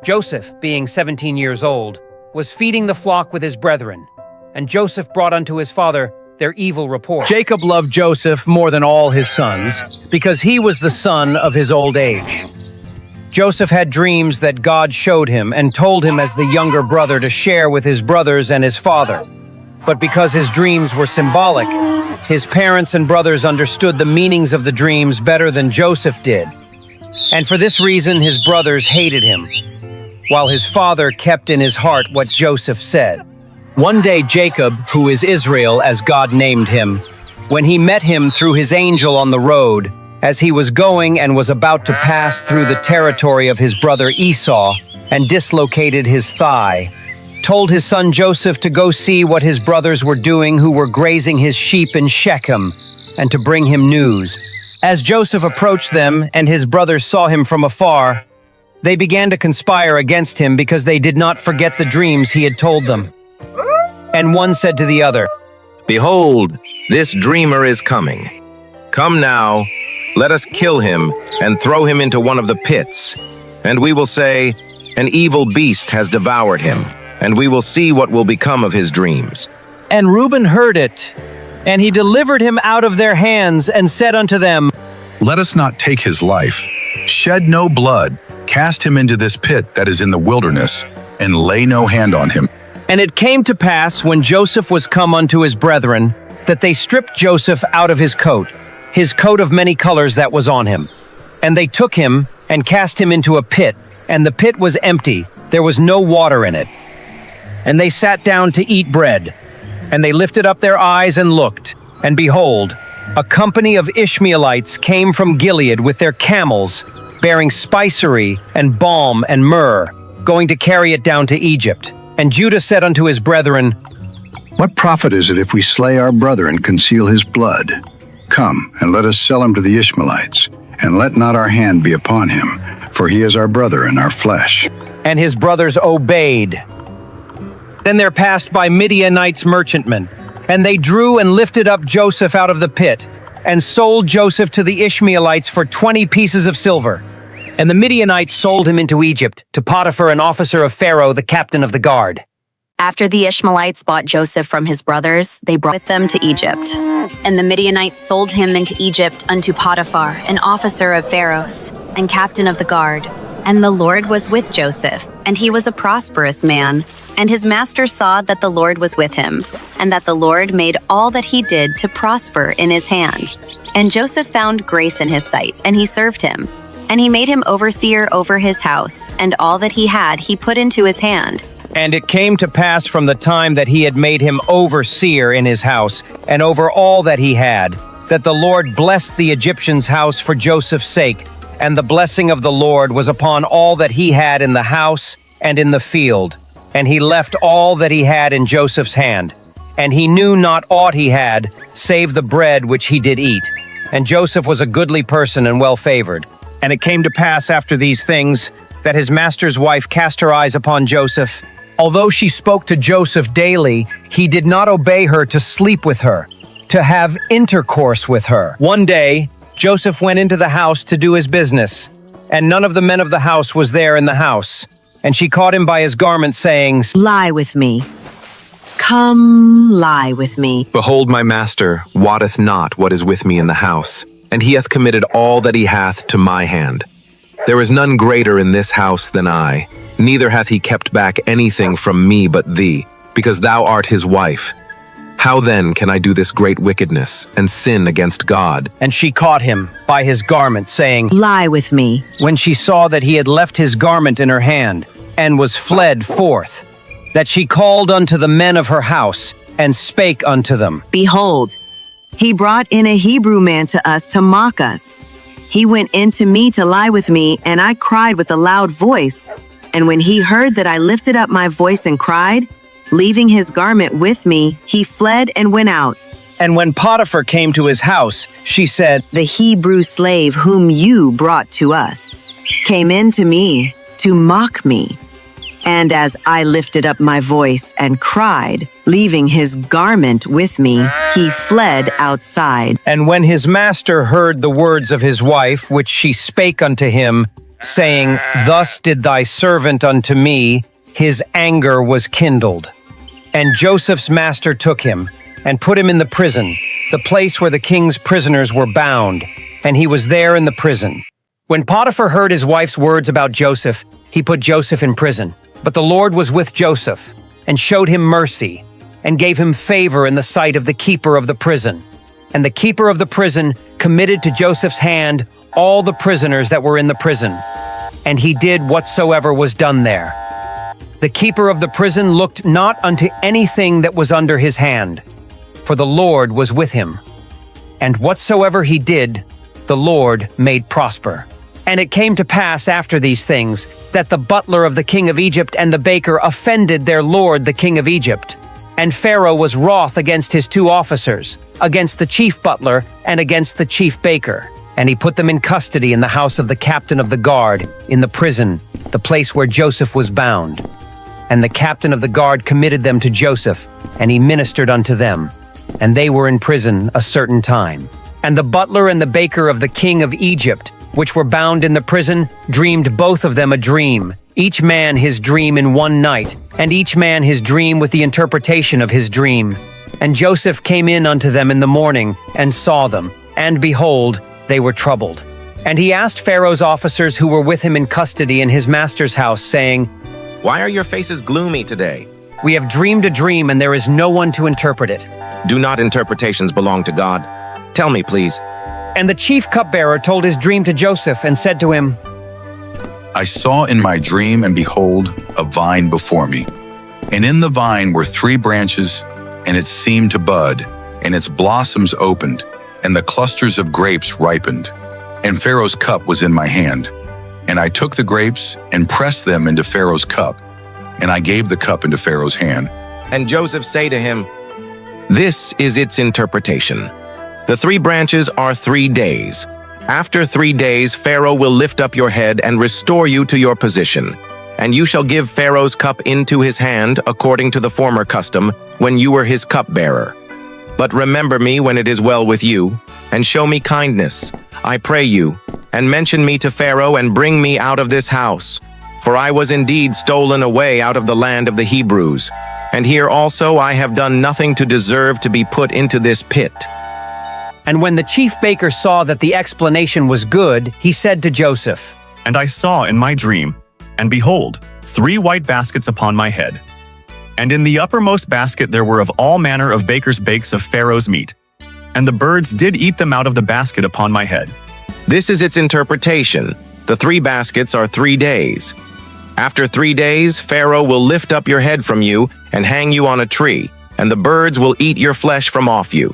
Joseph, being 17 years old, was feeding the flock with his brethren, and Joseph brought unto his father their evil report. Jacob loved Joseph more than all his sons, because he was the son of his old age. Joseph had dreams that God showed him and told him as the younger brother to share with his brothers and his father. But because his dreams were symbolic, his parents and brothers understood the meanings of the dreams better than Joseph did. And for this reason, his brothers hated him, while his father kept in his heart what Joseph said. One day Jacob, who is Israel as God named him, when he met him through his angel on the road, as he was going and was about to pass through the territory of his brother Esau and dislocated his thigh, told his son Joseph to go see what his brothers were doing who were grazing his sheep in Shechem, and to bring him news. As Joseph approached them and his brothers saw him from afar, they began to conspire against him because they did not forget the dreams he had told them. And one said to the other, "Behold, this dreamer is coming. Come now, let us kill him and throw him into one of the pits. And we will say, an evil beast has devoured him, and we will see what will become of his dreams." And Reuben heard it, and he delivered him out of their hands and said unto them, "Let us not take his life. Shed no blood. Cast him into this pit that is in the wilderness, and lay no hand on him." And it came to pass, when Joseph was come unto his brethren, that they stripped Joseph out of his coat of many colors that was on him. And they took him and cast him into a pit, and the pit was empty, there was no water in it. And they sat down to eat bread, and they lifted up their eyes and looked, and behold, a company of Ishmaelites came from Gilead with their camels, bearing spicery and balm and myrrh, going to carry it down to Egypt. And Judah said unto his brethren, "What profit is it if we slay our brother and conceal his blood? Come, and let us sell him to the Ishmaelites, and let not our hand be upon him, for he is our brother and our flesh." And his brothers obeyed. Then there passed by Midianites merchantmen, and they drew and lifted up Joseph out of the pit, and sold Joseph to the Ishmaelites for 20 pieces of silver. And the Midianites sold him into Egypt, to Potiphar, an officer of Pharaoh, the captain of the guard. After the Ishmaelites bought Joseph from his brothers, they brought them to Egypt. And the Midianites sold him into Egypt unto Potiphar, an officer of Pharaoh's, and captain of the guard. And the Lord was with Joseph, and he was a prosperous man. And his master saw that the Lord was with him, and that the Lord made all that he did to prosper in his hand. And Joseph found grace in his sight, and he served him. And he made him overseer over his house, and all that he had he put into his hand. And it came to pass from the time that he had made him overseer in his house, and over all that he had, that the Lord blessed the Egyptian's house for Joseph's sake, and the blessing of the Lord was upon all that he had in the house and in the field. And he left all that he had in Joseph's hand. And he knew not aught he had, save the bread which he did eat. And Joseph was a goodly person and well-favored. And it came to pass after these things, that his master's wife cast her eyes upon Joseph. Although she spoke to Joseph daily, he did not obey her to sleep with her, to have intercourse with her. One day, Joseph went into the house to do his business, and none of the men of the house was there in the house. And she caught him by his garment, saying, "Lie with me. Come, lie with me." "Behold, my master wotteth not what is with me in the house, and he hath committed all that he hath to my hand. There is none greater in this house than I, neither hath he kept back anything from me but thee, because thou art his wife. How then can I do this great wickedness, and sin against God?" And she caught him by his garment, saying, "Lie with me." When she saw that he had left his garment in her hand, and was fled forth, that she called unto the men of her house, and spake unto them. "Behold, he brought in a Hebrew man to us to mock us. He went in to me to lie with me, and I cried with a loud voice. And when he heard that I lifted up my voice and cried, leaving his garment with me, he fled and went out." And when Potiphar came to his house, she said, "The Hebrew slave whom you brought to us came in to me to mock me. And as I lifted up my voice and cried, leaving his garment with me, he fled outside. And when his master heard the words of his wife, which she spake unto him, saying, Thus did thy servant unto me, his anger was kindled. And Joseph's master took him, and put him in the prison, the place where the king's prisoners were bound, and he was there in the prison. When Potiphar heard his wife's words about Joseph, he put Joseph in prison. But the Lord was with Joseph, and showed him mercy, and gave him favor in the sight of the keeper of the prison. And the keeper of the prison committed to Joseph's hand all the prisoners that were in the prison, and he did whatsoever was done there. The keeper of the prison looked not unto anything that was under his hand, for the Lord was with him. And whatsoever he did, the Lord made prosper. And it came to pass after these things, that the butler of the king of Egypt and the baker offended their lord the king of Egypt. And Pharaoh was wroth against his two officers, against the chief butler and against the chief baker. And he put them in custody in the house of the captain of the guard, in the prison, the place where Joseph was bound. And the captain of the guard committed them to Joseph, and he ministered unto them. And they were in prison a certain time. And the butler and the baker of the king of Egypt, which were bound in the prison, dreamed both of them a dream, each man his dream in one night, and each man his dream with the interpretation of his dream. And Joseph came in unto them in the morning, and saw them, and behold, they were troubled. And he asked Pharaoh's officers who were with him in custody in his master's house, saying, Why are your faces gloomy today? We have dreamed a dream, and there is no one to interpret it. Do not interpretations belong to God? Tell me, please. And the chief cupbearer told his dream to Joseph, and said to him, I saw in my dream, and behold, a vine before me. And in the vine were 3 branches, and it seemed to bud, and its blossoms opened, and the clusters of grapes ripened. And Pharaoh's cup was in my hand. And I took the grapes, and pressed them into Pharaoh's cup, and I gave the cup into Pharaoh's hand. And Joseph say to him, This is its interpretation. The 3 branches are 3 days. After 3 days, Pharaoh will lift up your head and restore you to your position. And you shall give Pharaoh's cup into his hand, according to the former custom, when you were his cupbearer. But remember me when it is well with you, and show me kindness, I pray you, and mention me to Pharaoh, and bring me out of this house. For I was indeed stolen away out of the land of the Hebrews. And here also I have done nothing to deserve to be put into this pit. And when the chief baker saw that the explanation was good, he said to Joseph, And I saw in my dream, and behold, 3 white baskets upon my head. And in the uppermost basket there were of all manner of baker's bakes of Pharaoh's meat. And the birds did eat them out of the basket upon my head. This is its interpretation. The 3 baskets are 3 days. After 3 days, Pharaoh will lift up your head from you and hang you on a tree, and the birds will eat your flesh from off you.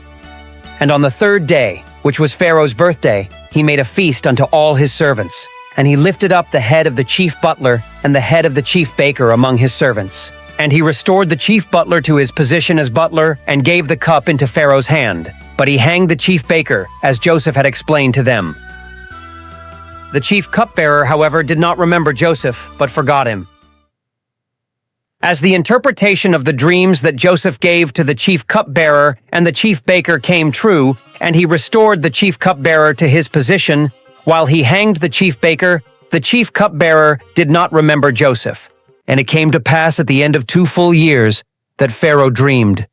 And on the 3rd day, which was Pharaoh's birthday, he made a feast unto all his servants. And he lifted up the head of the chief butler and the head of the chief baker among his servants. And he restored the chief butler to his position as butler, and gave the cup into Pharaoh's hand. But he hanged the chief baker, as Joseph had explained to them. The chief cupbearer, however, did not remember Joseph, but forgot him. As the interpretation of the dreams that Joseph gave to the chief cupbearer and the chief baker came true, and he restored the chief cupbearer to his position, while he hanged the chief baker, the chief cupbearer did not remember Joseph. And it came to pass at the end of 2 full years that Pharaoh dreamed.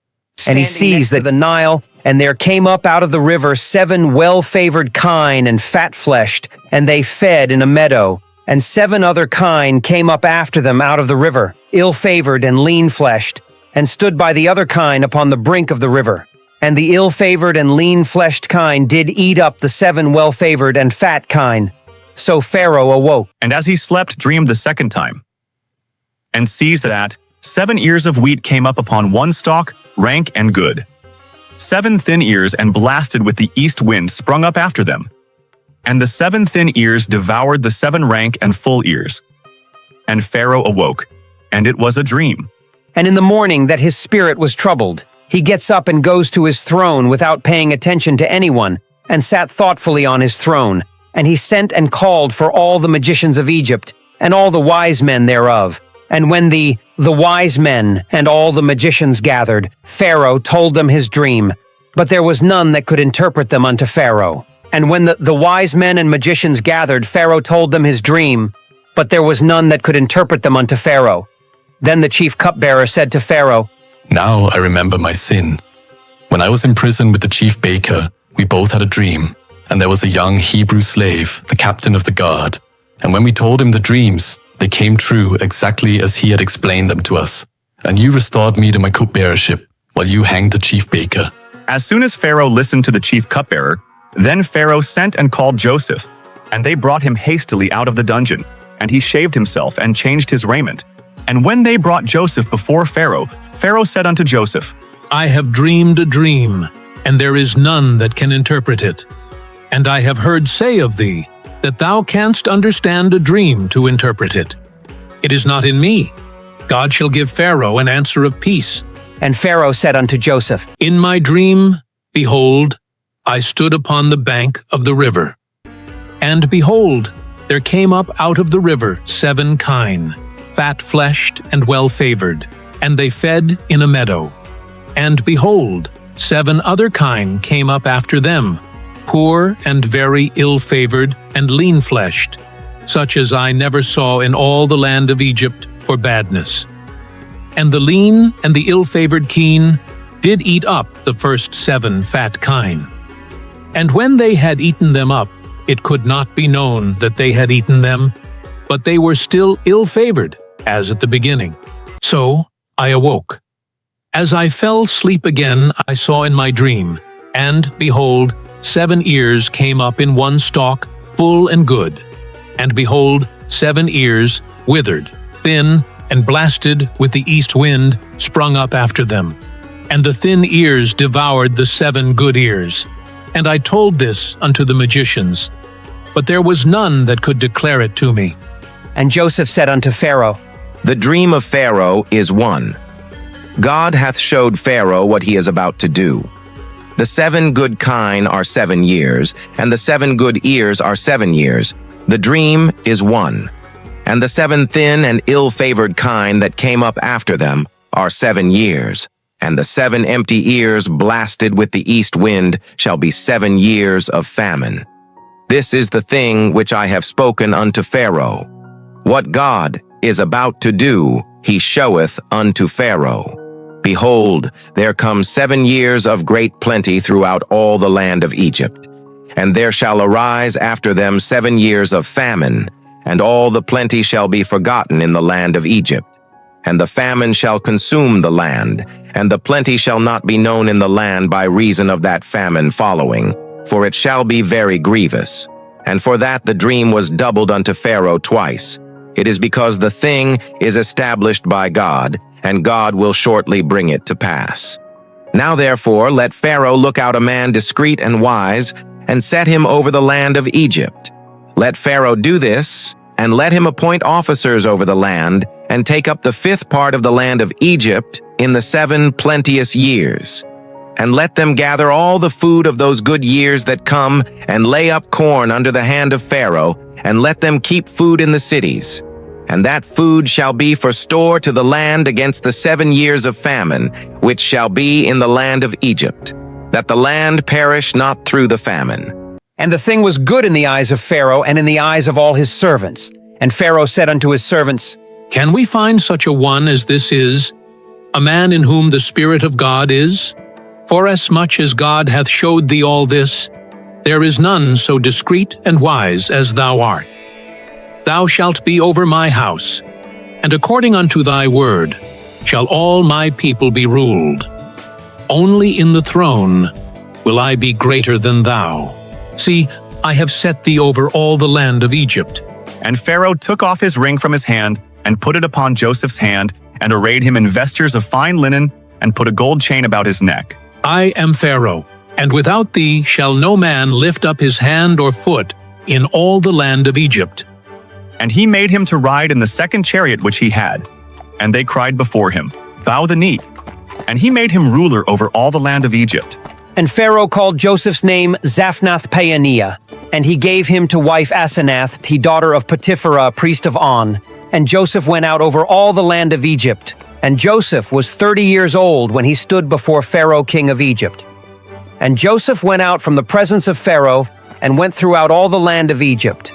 And he seized the Nile, and there came up out of the river 7 well-favored kine and fat-fleshed, and they fed in a meadow. And 7 other kine came up after them out of the river, ill-favored and lean-fleshed, and stood by the other kine upon the brink of the river. And the ill-favored and lean-fleshed kine did eat up the 7 well-favored and fat kine. So Pharaoh awoke. And as he slept, dreamed the 2nd time, and seized that 7 ears of wheat came up upon one stalk, rank and good. 7 thin ears and blasted with the east wind sprung up after them. And the 7 thin ears devoured the 7 rank and full ears. And Pharaoh awoke, and it was a dream. And in the morning that his spirit was troubled, he gets up and goes to his throne without paying attention to anyone, and sat thoughtfully on his throne. And he sent and called for all the magicians of Egypt, and all the wise men thereof, And when the wise men and all the magicians gathered, Pharaoh told them his dream, but there was none that could interpret them unto Pharaoh. And when the wise men and magicians gathered, Pharaoh told them his dream, but there was none that could interpret them unto Pharaoh. Then the chief cupbearer said to Pharaoh, Now I remember my sin. When I was in prison with the chief baker, we both had a dream, and there was a young Hebrew slave, the captain of the guard. And when we told him the dreams, they came true exactly as he had explained them to us. And you restored me to my cupbearership, while you hanged the chief baker. As soon as Pharaoh listened to the chief cupbearer, then Pharaoh sent and called Joseph, and they brought him hastily out of the dungeon, and he shaved himself and changed his raiment. And when they brought Joseph before Pharaoh, Pharaoh said unto Joseph, I have dreamed a dream, and there is none that can interpret it. And I have heard say of thee, that thou canst understand a dream to interpret it. It is not in me. God shall give Pharaoh an answer of peace. And Pharaoh said unto Joseph, In my dream, behold, I stood upon the bank of the river. And behold, there came up out of the river 7 kine, fat-fleshed and well-favored, and they fed in a meadow. And behold, 7 other kine came up after them, poor and very ill-favored and lean-fleshed, such as I never saw in all the land of Egypt for badness. And the lean and the ill-favored kine did eat up the first 7 fat kine. And when they had eaten them up, it could not be known that they had eaten them, but they were still ill-favored, as at the beginning. So I awoke. As I fell asleep again, I saw in my dream, and behold, 7 ears came up in one stalk, full and good. And behold, 7 ears, withered, thin, and blasted with the east wind, sprung up after them. And the thin ears devoured the 7 good ears. And I told this unto the magicians, but there was none that could declare it to me. And Joseph said unto Pharaoh, The dream of Pharaoh is one. God hath showed Pharaoh what he is about to do. The 7 good kine are 7 years, and the 7 good ears are 7 years. The dream is one. And the 7 thin and ill-favored kine that came up after them are 7 years. And the 7 empty ears blasted with the east wind shall be 7 years of famine. This is the thing which I have spoken unto Pharaoh. What God is about to do, he showeth unto Pharaoh. Behold, there come 7 years of great plenty throughout all the land of Egypt. And there shall arise after them 7 years of famine, and all the plenty shall be forgotten in the land of Egypt. And the famine shall consume the land, and the plenty shall not be known in the land by reason of that famine following, for it shall be very grievous. And for that the dream was doubled unto Pharaoh twice. It is because the thing is established by God, and God will shortly bring it to pass. Now therefore let Pharaoh look out a man discreet and wise, and set him over the land of Egypt. Let Pharaoh do this, and let him appoint officers over the land, and take up the 5th part of the land of Egypt in the 7 plenteous years. And let them gather all the food of those good years that come, and lay up corn under the hand of Pharaoh, and let them keep food in the cities. And that food shall be for store to the land against the 7 years of famine, which shall be in the land of Egypt, that the land perish not through the famine. And the thing was good in the eyes of Pharaoh and in the eyes of all his servants. And Pharaoh said unto his servants, Can we find such a one as this is, a man in whom the Spirit of God is? Forasmuch as God hath showed thee all this, there is none so discreet and wise as thou art. Thou shalt be over my house, and according unto thy word shall all my people be ruled. Only in the throne will I be greater than thou. See, I have set thee over all the land of Egypt. And Pharaoh took off his ring from his hand, and put it upon Joseph's hand, and arrayed him in vestures of fine linen, and put a gold chain about his neck. I am Pharaoh, and without thee shall no man lift up his hand or foot in all the land of Egypt. And he made him to ride in the 2nd chariot which he had. And they cried before him, Bow the knee. And he made him ruler over all the land of Egypt. And Pharaoh called Joseph's name Zaphnath-Paaneah, and he gave him to wife Asenath, the daughter of Potipherah, priest of On. And Joseph went out over all the land of Egypt. And Joseph was 30 years old when he stood before Pharaoh, king of Egypt. And Joseph went out from the presence of Pharaoh and went throughout all the land of Egypt.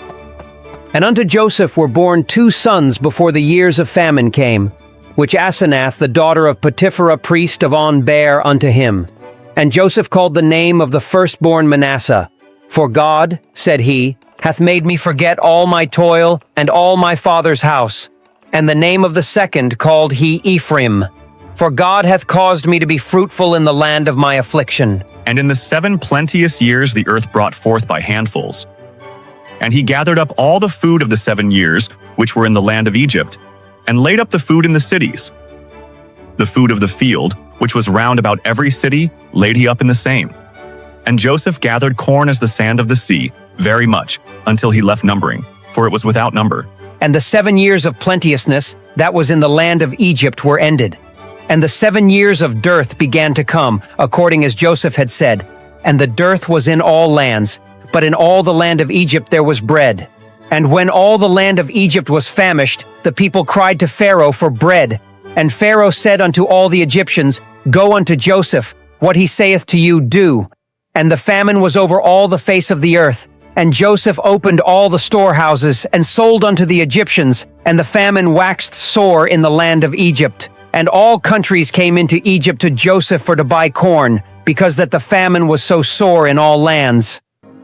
And unto Joseph were born 2 sons before the years of famine came, which Asenath, the daughter of Potiphera, priest of On, bare unto him. And Joseph called the name of the firstborn Manasseh. For God, said he, hath made me forget all my toil and all my father's house. And the name of the second called he Ephraim. For God hath caused me to be fruitful in the land of my affliction. And in the 7 plenteous years the earth brought forth by handfuls. And he gathered up all the food of the 7 years, which were in the land of Egypt, and laid up the food in the cities. The food of the field, which was round about every city, laid he up in the same. And Joseph gathered corn as the sand of the sea, very much, until he left numbering, for it was without number. And the 7 years of plenteousness that was in the land of Egypt were ended. And the 7 years of dearth began to come, according as Joseph had said. And the dearth was in all lands, but in all the land of Egypt there was bread. And when all the land of Egypt was famished, the people cried to Pharaoh for bread. And Pharaoh said unto all the Egyptians, Go unto Joseph, what he saith to you, do. And the famine was over all the face of the earth. And Joseph opened all the storehouses, and sold unto the Egyptians, and the famine waxed sore in the land of Egypt. And all countries came into Egypt to Joseph for to buy corn, because that the famine was so sore in all lands.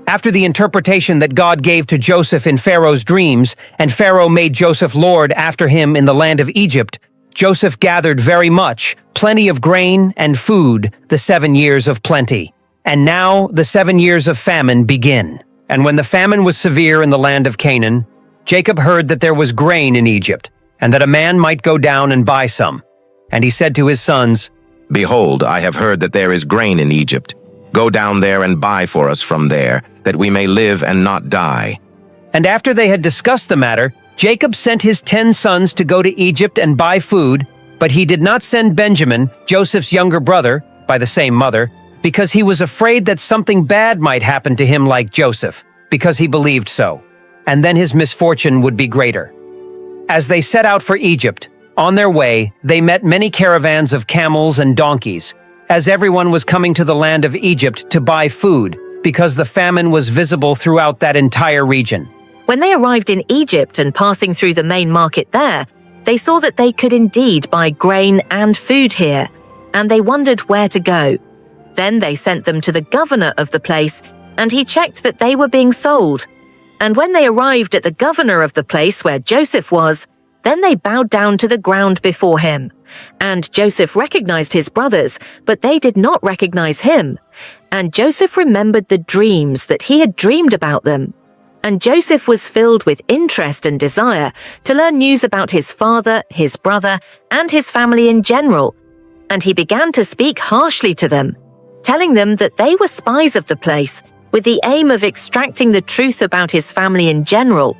After the interpretation that God gave to Joseph in Pharaoh's dreams, and Pharaoh made Joseph lord after him in the land of Egypt, Joseph gathered very much, plenty of grain and food, the 7 years of plenty. And now the 7 years of famine begin. And when the famine was severe in the land of Canaan, Jacob heard that there was grain in Egypt, and that a man might go down and buy some. And he said to his sons, Behold, I have heard that there is grain in Egypt. Go down there and buy for us from there, that we may live and not die. And after they had discussed the matter, Jacob sent his 10 sons to go to Egypt and buy food, but he did not send Benjamin, Joseph's younger brother, by the same mother, because he was afraid that something bad might happen to him like Joseph, because he believed so, and then his misfortune would be greater. As they set out for Egypt, on their way, they met many caravans of camels and donkeys, as everyone was coming to the land of Egypt to buy food, because the famine was visible throughout that entire region. When they arrived in Egypt and passing through the main market there, they saw that they could indeed buy grain and food here, and they wondered where to go. Then they sent them to the governor of the place, and he checked that they were being sold. And when they arrived at the governor of the place where Joseph was, then they bowed down to the ground before him. And Joseph recognized his brothers, but they did not recognize him. And Joseph remembered the dreams that he had dreamed about them. And Joseph was filled with interest and desire to learn news about his father, his brother, and his family in general. And he began to speak harshly to them, telling them that they were spies of the place, with the aim of extracting the truth about his family in general.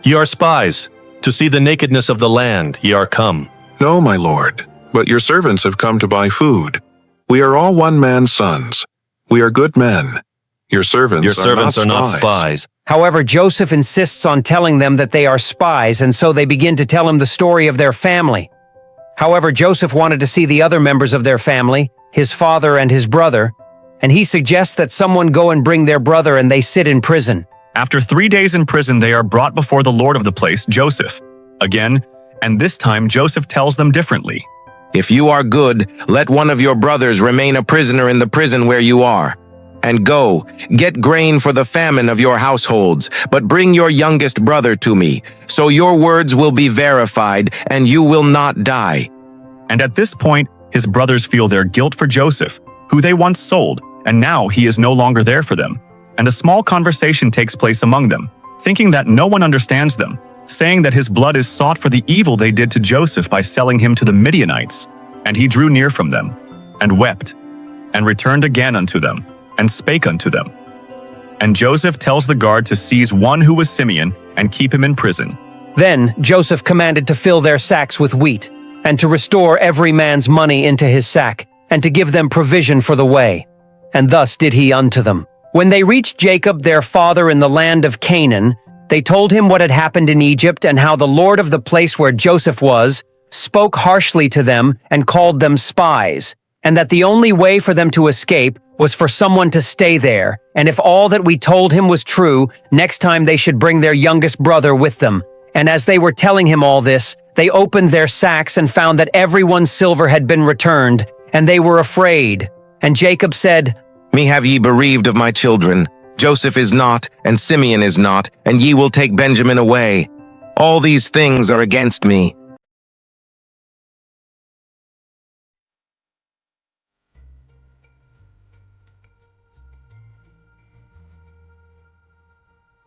Ye are spies. To see the nakedness of the land ye are come. No, my lord, but your servants have come to buy food. We are all one man's sons. We are good men. Your servants are not spies. However, Joseph insists on telling them that they are spies, and so they begin to tell him the story of their family. However, Joseph wanted to see the other members of their family, his father and his brother, and he suggests that someone go and bring their brother and they sit in prison. After 3 days in prison, they are brought before the lord of the place, Joseph. Again, and this time Joseph tells them differently. If you are good, let one of your brothers remain a prisoner in the prison where you are. And go, get grain for the famine of your households, but bring your youngest brother to me, so your words will be verified, and you will not die. And at this point, his brothers feel their guilt for Joseph, who they once sold, and now he is no longer there for them. And a small conversation takes place among them, thinking that no one understands them, saying that his blood is sought for the evil they did to Joseph by selling him to the Midianites. And he drew near from them, and wept, and returned again unto them, and spake unto them. And Joseph tells the guard to seize one who was Simeon, and keep him in prison. Then Joseph commanded to fill their sacks with wheat, and to restore every man's money into his sack, and to give them provision for the way. And thus did he unto them. When they reached Jacob their father in the land of Canaan, They told him what had happened in Egypt and how the Lord of the place where Joseph was spoke harshly to them and called them spies, and that the only way for them to escape was for someone to stay there, and if all that we told him was true, next time they should bring their youngest brother with them. And as they were telling him all this, they opened their sacks and found that everyone's silver had been returned, and they were afraid. And Jacob said, Me have ye bereaved of my children. Joseph is not, and Simeon is not, and ye will take Benjamin away. All these things are against me.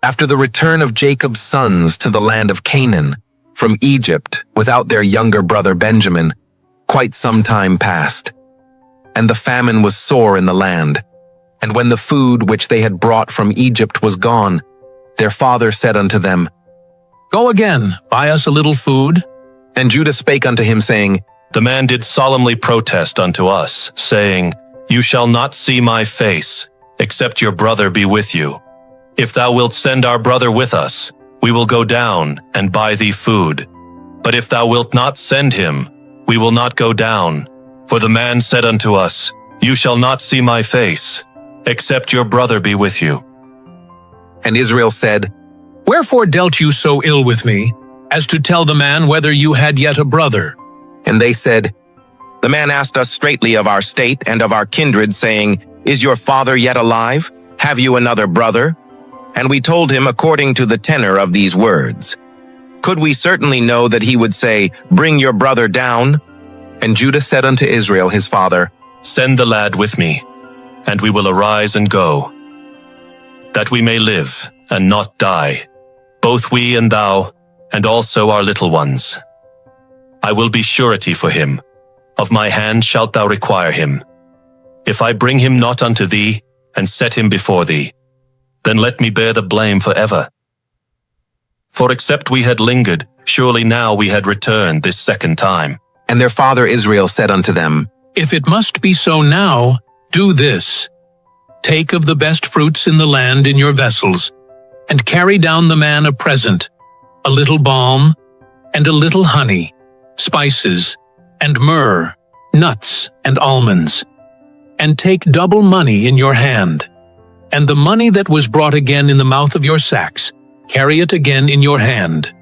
After the return of Jacob's sons to the land of Canaan, from Egypt, without their younger brother Benjamin, quite some time passed. And the famine was sore in the land. And when the food which they had brought from Egypt was gone, their father said unto them, Go again, buy us a little food. And Judah spake unto him, saying, The man did solemnly protest unto us, saying, You shall not see my face, except your brother be with you. If thou wilt send our brother with us, we will go down and buy thee food. But if thou wilt not send him, we will not go down. For the man said unto us, You shall not see my face, except your brother be with you. And Israel said, Wherefore dealt you so ill with me, as to tell the man whether you had yet a brother? And they said, The man asked us straitly of our state and of our kindred, saying, Is your father yet alive? Have you another brother? And we told him according to the tenor of these words. Could we certainly know that he would say, Bring your brother down? And Judah said unto Israel his father, Send the lad with me, and we will arise and go, that we may live and not die, both we and thou, and also our little ones. I will be surety for him. Of my hand shalt thou require him. If I bring him not unto thee, and set him before thee, then let me bear the blame forever. For except we had lingered, surely now we had returned this second time. And their father Israel said unto them, If it must be so now, do this. Take of the best fruits in the land in your vessels, and carry down the man a present, a little balm, and a little honey, spices, and myrrh, nuts, and almonds. And take double money in your hand. And the money that was brought again in the mouth of your sacks, carry it again in your hand.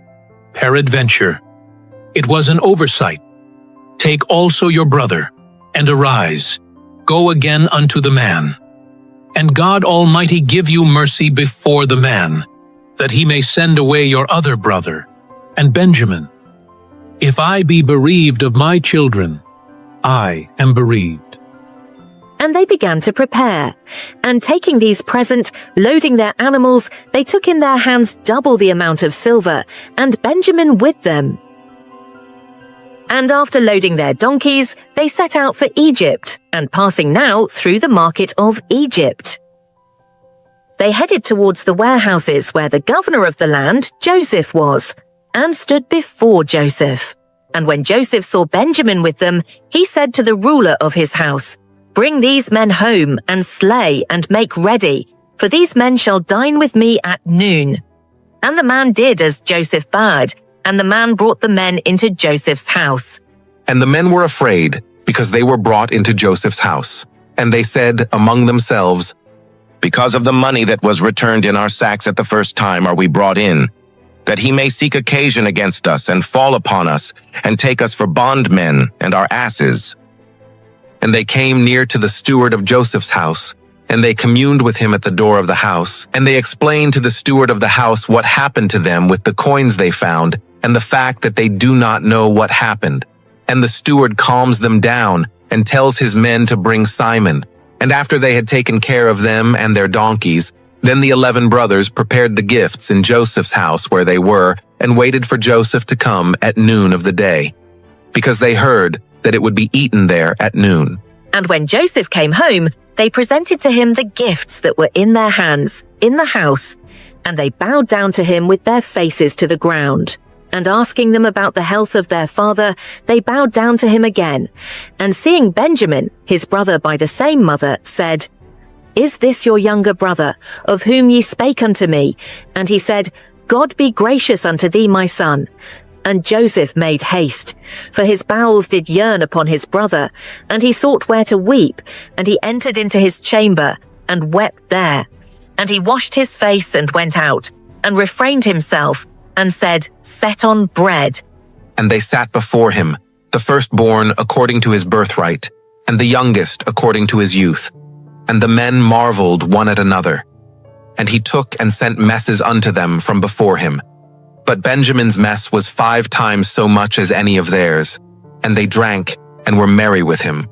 Peradventure, it was an oversight. Take also your brother, and arise, go again unto the man. And God Almighty give you mercy before the man, that he may send away your other brother, and Benjamin. If I be bereaved of my children, I am bereaved. And they began to prepare. And taking these present, loading their animals, they took in their hands double the amount of silver, and Benjamin with them. And after loading their donkeys, they set out for Egypt, and passing now through the market of Egypt. They headed towards the warehouses where the governor of the land, Joseph, was, and stood before Joseph. And when Joseph saw Benjamin with them, he said to the ruler of his house, Bring these men home, and slay, and make ready, for these men shall dine with me at noon. And the man did as Joseph bade, and the man brought the men into Joseph's house. And the men were afraid, because they were brought into Joseph's house. And they said among themselves, Because of the money that was returned in our sacks at the first time are we brought in, that he may seek occasion against us, and fall upon us, and take us for bondmen and our asses. And they came near to the steward of Joseph's house, and they communed with him at the door of the house. And they explained to the steward of the house what happened to them with the coins they found, and the fact that they do not know what happened. And the steward calms them down, and tells his men to bring Simon. And after they had taken care of them and their donkeys, then the 11 brothers prepared the gifts in Joseph's house where they were, and waited for Joseph to come at noon of the day, because they heard that it would be eaten there at noon. And when Joseph came home, they presented to him the gifts that were in their hands, in the house, and they bowed down to him with their faces to the ground. And asking them about the health of their father, they bowed down to him again. And seeing Benjamin, his brother by the same mother, said, Is this your younger brother, of whom ye spake unto me? And he said, God be gracious unto thee, my son. And Joseph made haste, for his bowels did yearn upon his brother, and he sought where to weep, and he entered into his chamber, and wept there. And he washed his face and went out, and refrained himself, and said, Set on bread. And they sat before him, the firstborn according to his birthright, and the youngest according to his youth. And the men marveled one at another. And he took and sent messes unto them from before him. But Benjamin's mess was 5 times so much as any of theirs, and they drank and were merry with him.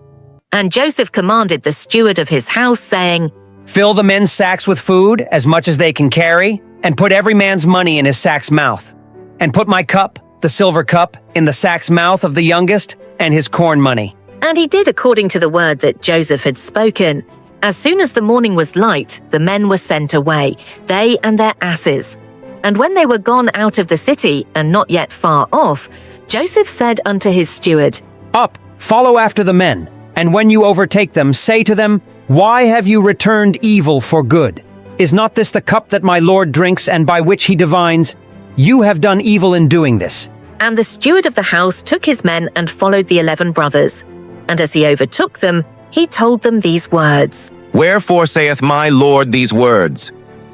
And Joseph commanded the steward of his house, saying, Fill the men's sacks with food, as much as they can carry, and put every man's money in his sack's mouth. And put my cup, the silver cup, in the sack's mouth of the youngest, and his corn money. And he did according to the word that Joseph had spoken. As soon as the morning was light, the men were sent away, they and their asses. And when they were gone out of the city, and not yet far off, Joseph said unto his steward, Up, follow after the men, and when you overtake them, say to them, Why have you returned evil for good? Is not this the cup that my Lord drinks, and by which he divines? You have done evil in doing this. And the steward of the house took his men and followed the 11 brothers. And as he overtook them, he told them these words. Wherefore saith my Lord these words?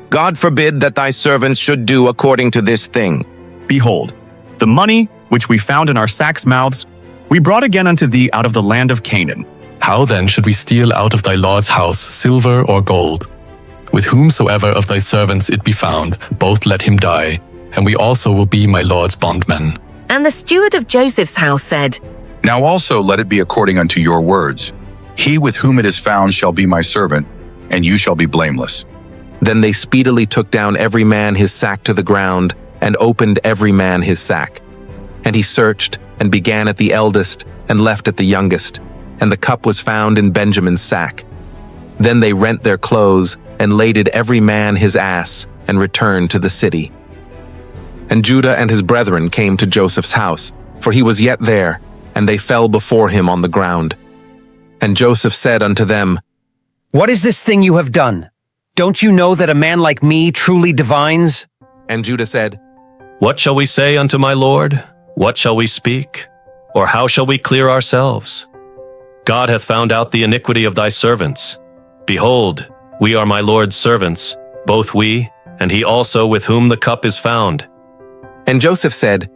God forbid that thy servants should do according to this thing. Behold, the money which we found in our sacks' mouths, we brought again unto thee out of the land of Canaan. How then should we steal out of thy Lord's house silver or gold? With whomsoever of thy servants it be found, both let him die, and we also will be my Lord's bondmen. And the steward of Joseph's house said, Now also let it be according unto your words. He with whom it is found shall be my servant, and you shall be blameless. Then they speedily took down every man his sack to the ground, and opened every man his sack. And he searched, and began at the eldest, and left at the youngest, and the cup was found in Benjamin's sack. Then they rent their clothes, and laded every man his ass, and returned to the city. And Judah and his brethren came to Joseph's house, for he was yet there, and they fell before him on the ground. And Joseph said unto them, What is this thing you have done? Don't you know that a man like me truly divines? And Judah said, What shall we say unto my Lord? What shall we speak? Or how shall we clear ourselves? God hath found out the iniquity of thy servants. Behold, we are my Lord's servants, both we, and he also with whom the cup is found. And Joseph said,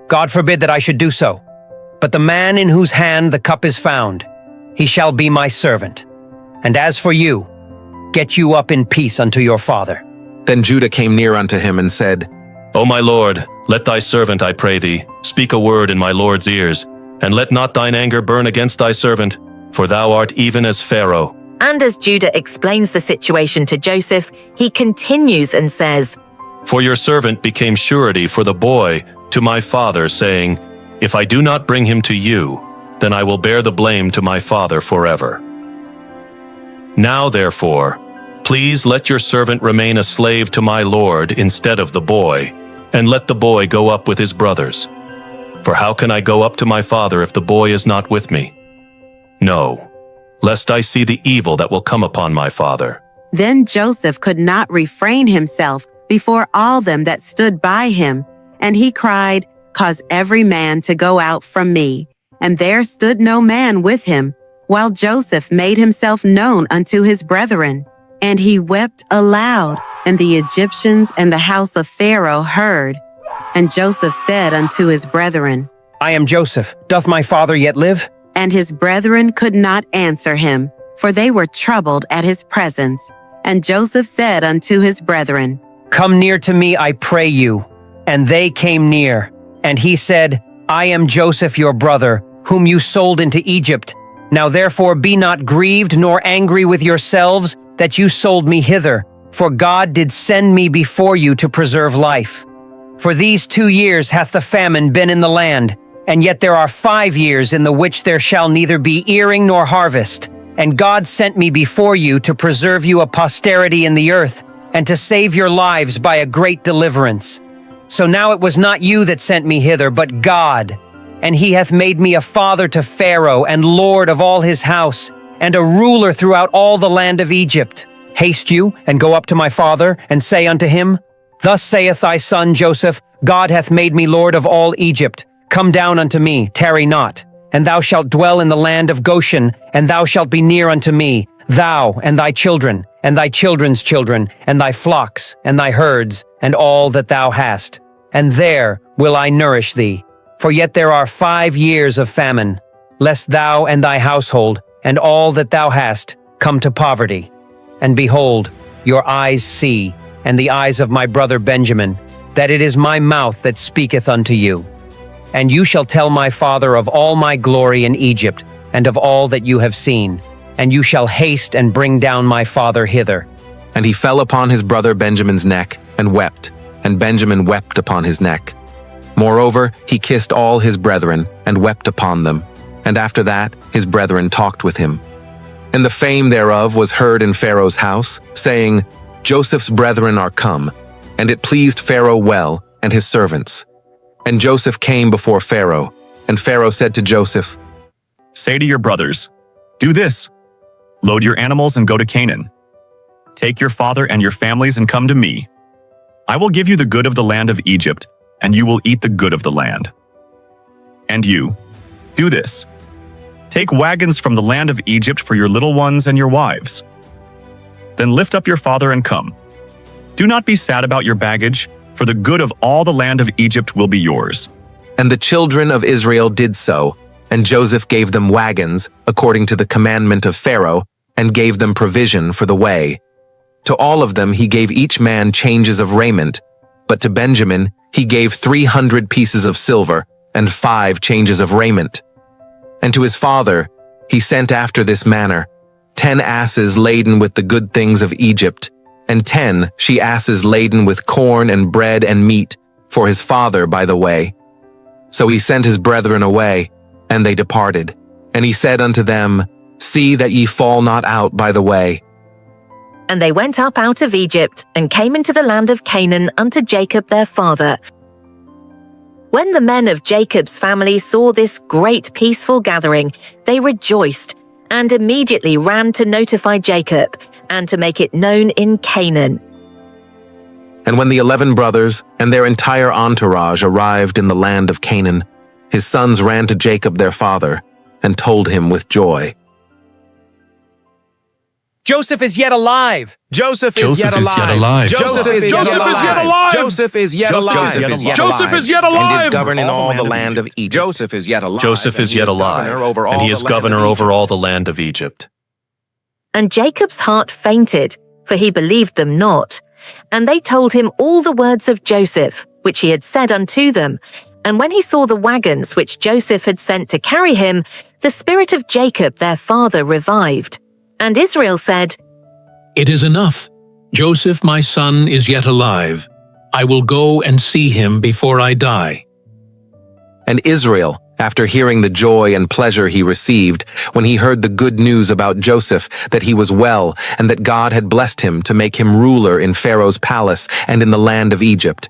God forbid that I should do so. But the man in whose hand the cup is found, he shall be my servant. And as for you, get you up in peace unto your father. Then Judah came near unto him and said, O my Lord, let thy servant, I pray thee, speak a word in my Lord's ears, and let not thine anger burn against thy servant, for thou art even as Pharaoh. And as Judah explains the situation to Joseph, he continues and says, For your servant became surety for the boy to my father, saying, If I do not bring him to you, then I will bear the blame to my father forever. Now therefore, please let your servant remain a slave to my Lord instead of the boy, and let the boy go up with his brothers. For how can I go up to my father if the boy is not with me? No, lest I see the evil that will come upon my father. Then Joseph could not refrain himself before all them that stood by him, and he cried, Cause every man to go out from me. And there stood no man with him, while Joseph made himself known unto his brethren. And he wept aloud, and the Egyptians and the house of Pharaoh heard. And Joseph said unto his brethren, I am Joseph. Doth my father yet live? And his brethren could not answer him, for they were troubled at his presence. And Joseph said unto his brethren, Come near to me, I pray you. And they came near. And he said, I am Joseph your brother, whom you sold into Egypt. Now therefore be not grieved nor angry with yourselves that you sold me hither, for God did send me before you to preserve life. For these 2 years hath the famine been in the land, and yet there are 5 years in the which there shall neither be earing nor harvest. And God sent me before you to preserve you a posterity in the earth, and to save your lives by a great deliverance. So now it was not you that sent me hither, but God. And he hath made me a father to Pharaoh, and lord of all his house, and a ruler throughout all the land of Egypt. Haste you, and go up to my father, and say unto him, Thus saith thy son Joseph, God hath made me Lord of all Egypt. Come down unto me, tarry not. And thou shalt dwell in the land of Goshen, and thou shalt be near unto me, thou and thy children, and thy children's children, and thy flocks, and thy herds, and all that thou hast. And there will I nourish thee. For yet there are 5 years of famine, lest thou and thy household, and all that thou hast, come to poverty. And behold, your eyes see, and the eyes of my brother Benjamin, that it is my mouth that speaketh unto you. And you shall tell my father of all my glory in Egypt, and of all that you have seen. And you shall haste and bring down my father hither. And he fell upon his brother Benjamin's neck, and wept, and Benjamin wept upon his neck. Moreover, he kissed all his brethren, and wept upon them. And after that, his brethren talked with him. And the fame thereof was heard in Pharaoh's house, saying, Joseph's brethren are come. And it pleased Pharaoh well, and his servants. And Joseph came before Pharaoh, and Pharaoh said to Joseph, Say to your brothers, do this. Load your animals and go to Canaan. Take your father and your families and come to me. I will give you the good of the land of Egypt, and you will eat the good of the land. And you, do this. Take wagons from the land of Egypt for your little ones and your wives. Then lift up your father and come. Do not be sad about your baggage, for the good of all the land of Egypt will be yours. And the children of Israel did so, and Joseph gave them wagons, according to the commandment of Pharaoh, and gave them provision for the way. To all of them he gave each man changes of raiment, but to Benjamin he gave 300 pieces of silver, and 5 changes of raiment. And to his father he sent after this manner, 10 asses laden with the good things of Egypt, and 10 she-asses laden with corn and bread and meat, for his father by the way. So he sent his brethren away, and they departed. And he said unto them, See that ye fall not out by the way. And they went up out of Egypt, and came into the land of Canaan unto Jacob their father. When the men of Jacob's family saw this great peaceful gathering, they rejoiced, and immediately ran to notify Jacob, and to make it known in Canaan. And when the 11 brothers and their entire entourage arrived in the land of Canaan, his sons ran to Jacob their father, and told him with joy. Joseph is yet alive! Joseph is yet alive! Joseph is yet alive! Joseph is yet alive! Joseph is yet alive! Joseph is yet alive! And is governing all the land of Egypt. Joseph is yet alive! Joseph is yet alive, and he is governor over all the land of Egypt. And Jacob's heart fainted, for he believed them not. And they told him all the words of Joseph, which he had said unto them. And when he saw the wagons which Joseph had sent to carry him, the spirit of Jacob their father revived. And Israel said, It is enough. Joseph my son is yet alive. I will go and see him before I die. And Israel, after hearing the joy and pleasure he received, when he heard the good news about Joseph, that he was well, and that God had blessed him to make him ruler in Pharaoh's palace and in the land of Egypt,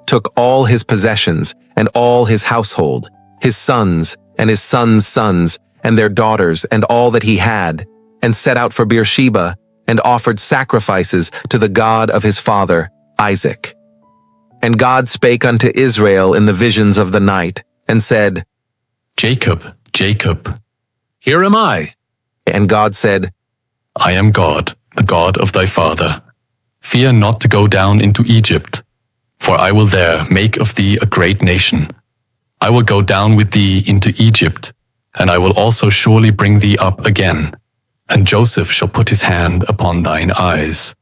took all his possessions and all his household, his sons and his sons' sons, and their daughters and all that he had, and set out for Beersheba, and offered sacrifices to the God of his father, Isaac. And God spake unto Israel in the visions of the night, and said, Jacob, Jacob. Here am I. And God said, I am God, the God of thy father. Fear not to go down into Egypt, for I will there make of thee a great nation. I will go down with thee into Egypt, and I will also surely bring thee up again. And Joseph shall put his hand upon thine eyes.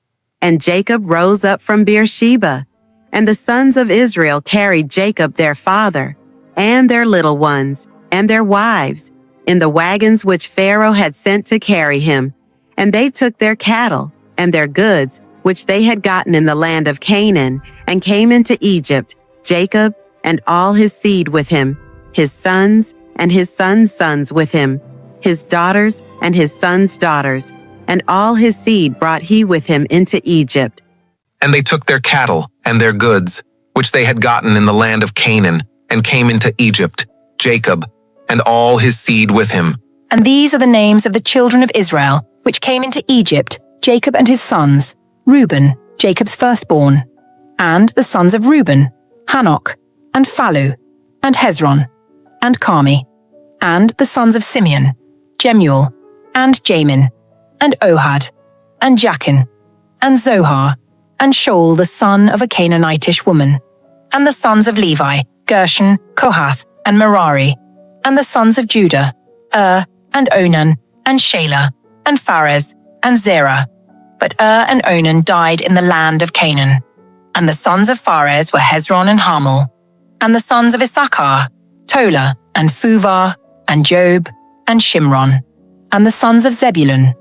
And Jacob rose up from Beersheba, and the sons of Israel carried Jacob their father, and their little ones, and their wives, in the wagons which Pharaoh had sent to carry him. And they took their cattle, and their goods, which they had gotten in the land of Canaan, and came into Egypt, Jacob and all his seed with him, his sons and his sons' sons with him, his daughters and his sons' daughters, and all his seed brought he with him into Egypt. And they took their cattle and their goods, which they had gotten in the land of Canaan, and came into Egypt, Jacob, and all his seed with him. And these are the names of the children of Israel, which came into Egypt, Jacob and his sons, Reuben, Jacob's firstborn, and the sons of Reuben, Hanok, and Phallu, and Hezron, and Carmi, and the sons of Simeon, Jemuel, and Jamin, and Ohad, and Jachin, and Zohar, and Shaul the son of a Canaanitish woman, and the sons of Levi, Gershon, Kohath, and Merari, and the sons of Judah, and Onan, and Shelah, and Pharez, and Zerah. But and Onan died in the land of Canaan. And the sons of Pharez were Hezron and Hamul. And the sons of Issachar, Tola, and Phuvar, and Job, and Shimron. And the sons of Zebulun,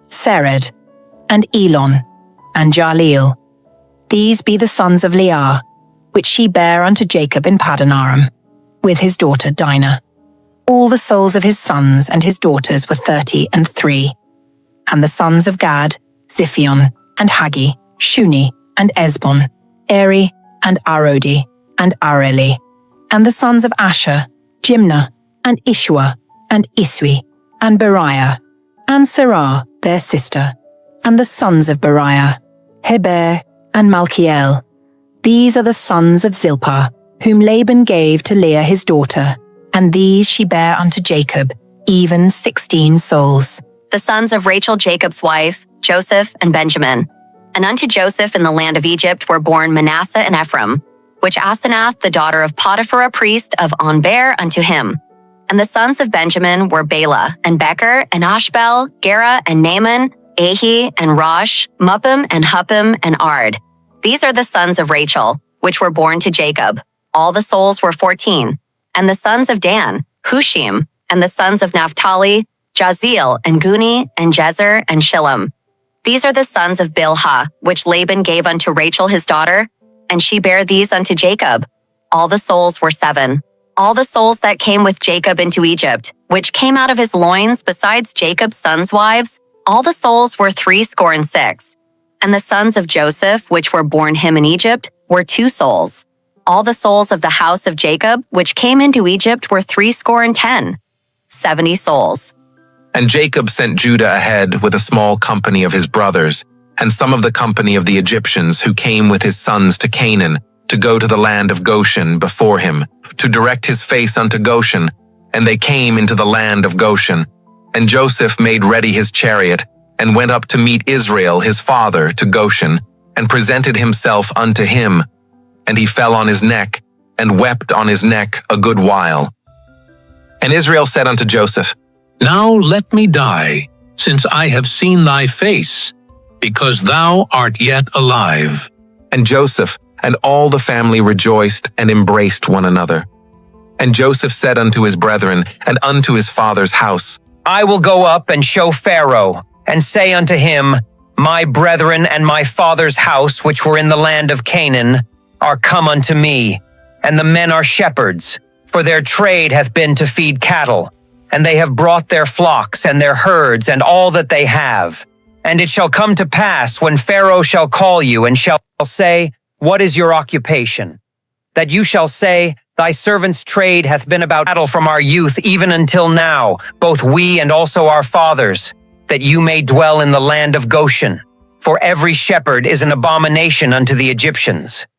Sered, and Elon, and Jaleel. These be the sons of Leah, which she bare unto Jacob in Paddan Aram, with his daughter Dinah. All the souls of his sons and his daughters were 33. And the sons of Gad, Ziphion, and Haggi, Shuni, and Esbon, Eri, and Arodi, and Areli. And the sons of Asher, Jimnah, and Ishua, and Iswi, and Beriah, and Sarah, their sister. And the sons of Beriah, Heber, and Malchiel. These are the sons of Zilpah, whom Laban gave to Leah his daughter, and these she bare unto Jacob, even 16 souls. The sons of Rachel Jacob's wife, Joseph and Benjamin. And unto Joseph in the land of Egypt were born Manasseh and Ephraim, which Asenath the daughter of Potiphar a priest of On bare unto him. And the sons of Benjamin were Bela, and Becher, and Ashbel, Gera, and Naaman, Ahi, and Rosh, Muppim, and Huppim, and Ard. These are the sons of Rachel, which were born to Jacob. All the souls were 14. And the sons of Dan, Hushim, and the sons of Naphtali, Jaziel, and Guni, and Jezer, and Shillem. These are the sons of Bilhah, which Laban gave unto Rachel his daughter, and she bare these unto Jacob. All the souls were 7. All the souls that came with Jacob into Egypt, which came out of his loins, besides Jacob's sons' wives, all the souls were 66. And the sons of Joseph, which were born him in Egypt, were 2 souls. All the souls of the house of Jacob, which came into Egypt, were 70, 70 souls. And Jacob sent Judah ahead with a small company of his brothers, and some of the company of the Egyptians who came with his sons to Canaan, to go to the land of Goshen before him, to direct his face unto Goshen. And they came into the land of Goshen. And Joseph made ready his chariot, and went up to meet Israel his father to Goshen, and presented himself unto him. And he fell on his neck, and wept on his neck a good while. And Israel said unto Joseph, Now let me die, since I have seen thy face, because thou art yet alive. And Joseph and all the family rejoiced and embraced one another. And Joseph said unto his brethren and unto his father's house, I will go up and show Pharaoh, and say unto him, My brethren and my father's house, which were in the land of Canaan, are come unto me, and the men are shepherds, for their trade hath been to feed cattle, and they have brought their flocks and their herds and all that they have. And it shall come to pass, when Pharaoh shall call you, and shall say, What is your occupation? That you shall say, Thy servant's trade hath been about cattle from our youth even until now, both we and also our fathers, that you may dwell in the land of Goshen. For every shepherd is an abomination unto the Egyptians.